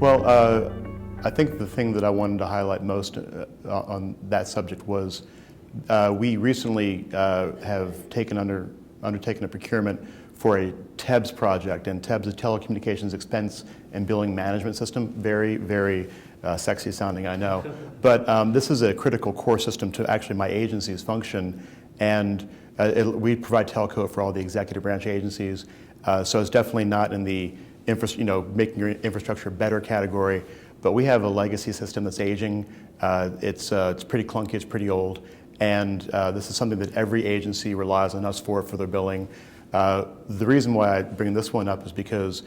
Well, I think the thing that I wanted to highlight most on that subject was we recently have undertaken a procurement for a TEBS project, and TEBS is Telecommunications Expense and Billing Management System. Very, very sexy sounding, I know. But this is a critical core system to actually my agency's function, and we provide telco for all the executive branch agencies. So it's definitely not in the making your infrastructure better category, but we have a legacy system that's aging. It's pretty clunky, it's pretty old, and this is something that every agency relies on us for their billing. The reason why I bring this one up is because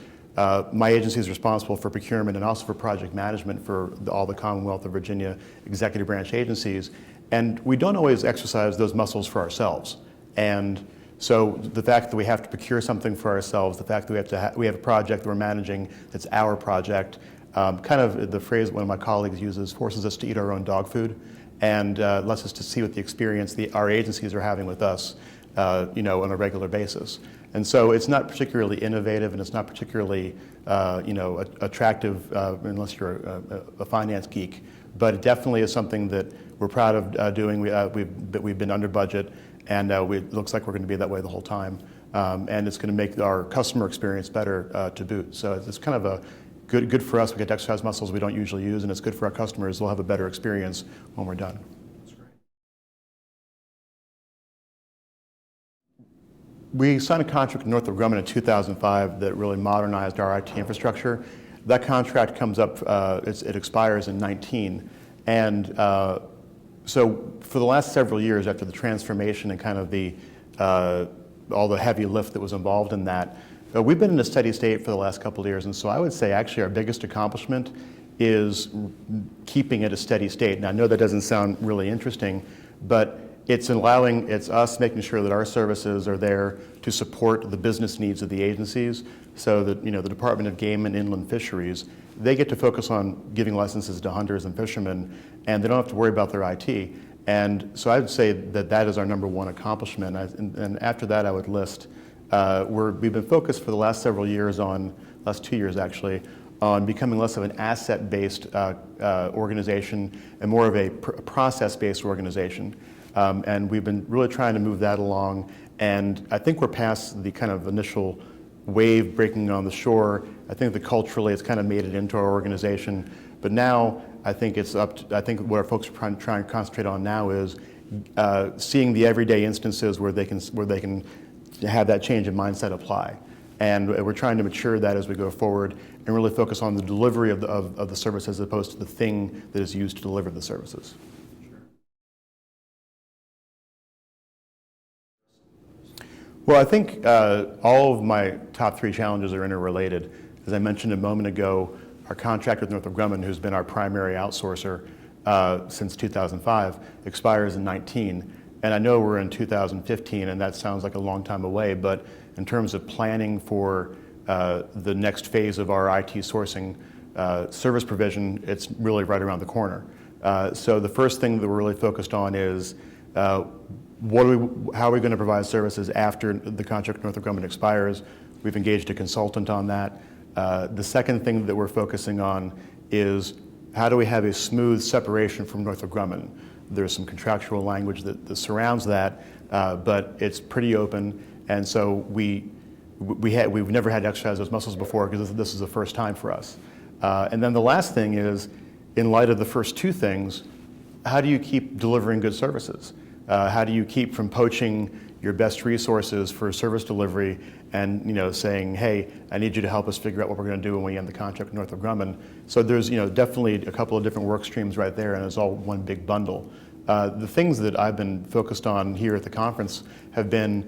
my agency is responsible for procurement and also for project management for all the Commonwealth of Virginia executive branch agencies, and we don't always exercise those muscles for ourselves. And so the fact that we have to procure something for ourselves, the fact that we have a project that we're managing that's our project, kind of the phrase one of my colleagues uses, forces us to eat our own dog food, and lets us to see what the experience our agencies are having with us, on a regular basis. And so it's not particularly innovative, and it's not particularly, attractive unless you're a finance geek. But it definitely is something that we're proud of doing. We've been under budget, and it looks like we're going to be that way the whole time. And it's going to make our customer experience better to boot. So it's kind of a good for us. We get to exercise muscles we don't usually use, and it's good for our customers. They'll have a better experience when we're done. That's great. We signed a contract with Northrop Grumman in 2005 that really modernized our IT infrastructure. That contract comes up, it expires in 19. And so for the last several years after the transformation and kind of all the heavy lift that was involved in that, we've been in a steady state for the last couple of years. And so I would say actually our biggest accomplishment is keeping it a steady state. And I know that doesn't sound really interesting, but it's us making sure that our services are there to support the business needs of the agencies, so that the Department of Game and Inland Fisheries, they get to focus on giving licenses to hunters and fishermen, and they don't have to worry about their IT. And so I would say that is our number one accomplishment. And after that, I would list we've been focused for the last several years last 2 years actually, on becoming less of an asset-based organization and more of a process-based organization. And we've been really trying to move that along, and I think we're past the kind of initial wave breaking on the shore. I think that culturally it's kind of made it into our organization, but now I think I think what our folks are trying to concentrate on now is seeing the everyday instances where they can have that change in mindset apply. And we're trying to mature that as we go forward and really focus on the delivery of the service as opposed to the thing that is used to deliver the services. Well, I think all of my top three challenges are interrelated. As I mentioned a moment ago, our contract with Northrop Grumman, who's been our primary outsourcer since 2005, expires in 19. And I know we're in 2015, and that sounds like a long time away, but in terms of planning for the next phase of our IT sourcing service provision, it's really right around the corner. So the first thing that we're really focused on is how are we going to provide services after the contract with Northrop Grumman expires? We've engaged a consultant on that. The second thing that we're focusing on is how do we have a smooth separation from Northrop Grumman? There's some contractual language that surrounds that, but it's pretty open, and so we've never had to exercise those muscles before because this is the first time for us. And then the last thing is, in light of the first two things, how do you keep delivering good services? How do you keep from poaching your best resources for service delivery and saying, hey, I need you to help us figure out what we're going to do when we end the contract with Northrop Grumman? So there's definitely a couple of different work streams right there, and it's all one big bundle. The things that I've been focused on here at the conference have been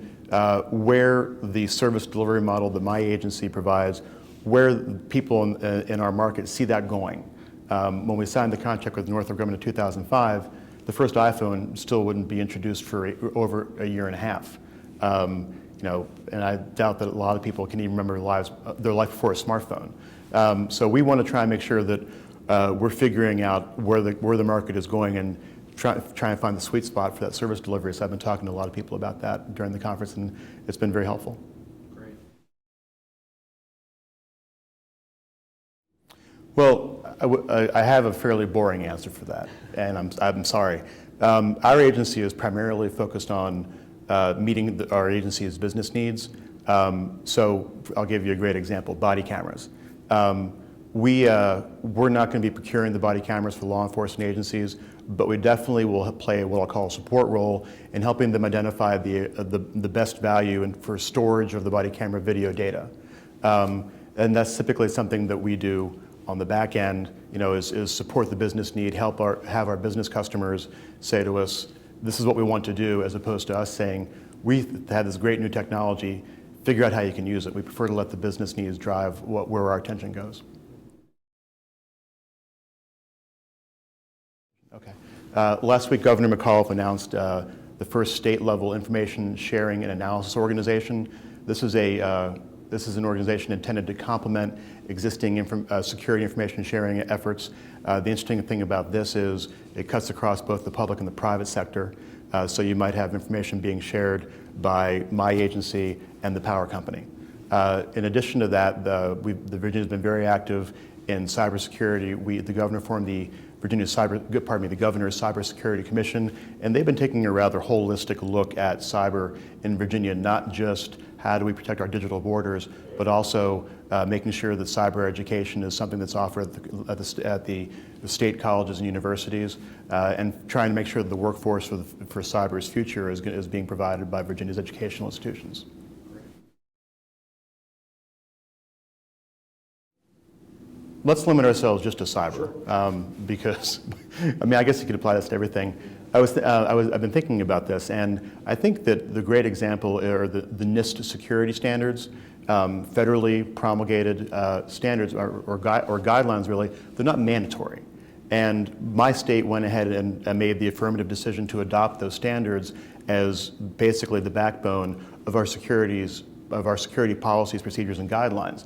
where the service delivery model that my agency provides, where people in our market see that going. When we signed the contract with Northrop Grumman in 2005, the first iPhone still wouldn't be introduced for over a year and a half. And I doubt that a lot of people can even remember their life before a smartphone. So we want to try and make sure that we're figuring out where the market is going and try and find the sweet spot for that service delivery. So I've been talking to a lot of people about that during the conference, and it's been very helpful. Great. Well, I have a fairly boring answer for that, and I'm sorry. Our agency is primarily focused on meeting our agency's business needs. So I'll give you a great example, body cameras. We're not going to be procuring the body cameras for law enforcement agencies, but we definitely will play what I'll call a support role in helping them identify the best value for storage of the body camera video data. And that's typically something that we do on the back end, is support the business need, have our business customers say to us, this is what we want to do, as opposed to us saying, we have this great new technology, figure out how you can use it. We prefer to let the business needs drive where our attention goes. Okay. Last week, Governor McAuliffe announced the first state-level information sharing and analysis organization. This is an organization intended to complement existing security information sharing efforts. The interesting thing about this is it cuts across both the public and the private sector. So you might have information being shared by my agency and the power company. In addition to that, the Virginia's been very active in cybersecurity. The governor formed the Governor's Cybersecurity Commission, and they've been taking a rather holistic look at cyber in Virginia, not just how do we protect our digital borders, but also making sure that cyber education is something that's offered at the state colleges and universities, and trying to make sure that the workforce for cyber's future is being provided by Virginia's educational institutions. Let's limit ourselves just to cyber, because, I guess you could apply this to everything. I've been thinking about this, and I think that the great example are the NIST security standards, federally promulgated standards or guidelines. Really, they're not mandatory. And my state went ahead and made the affirmative decision to adopt those standards as basically the backbone of our security policies, procedures, and guidelines.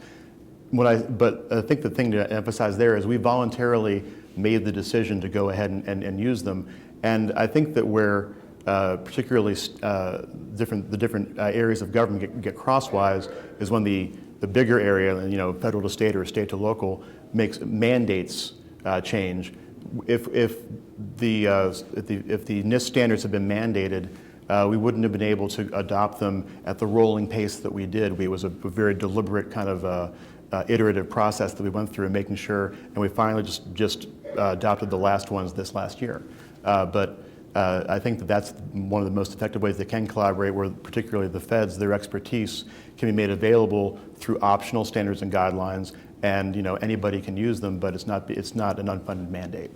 But I think the thing to emphasize there is we voluntarily made the decision to go ahead and use them. And I think that where particularly the different areas of government get crosswise is when the bigger area, federal to state or state to local, makes mandates change. If the NIST standards had been mandated, we wouldn't have been able to adopt them at the rolling pace that we did. It was a very deliberate kind of iterative process that we went through, making sure, and we finally just adopted the last ones this last year. But I think that's one of the most effective ways they can collaborate, where particularly the feds, their expertise can be made available through optional standards and guidelines, and anybody can use them, but it's not an unfunded mandate.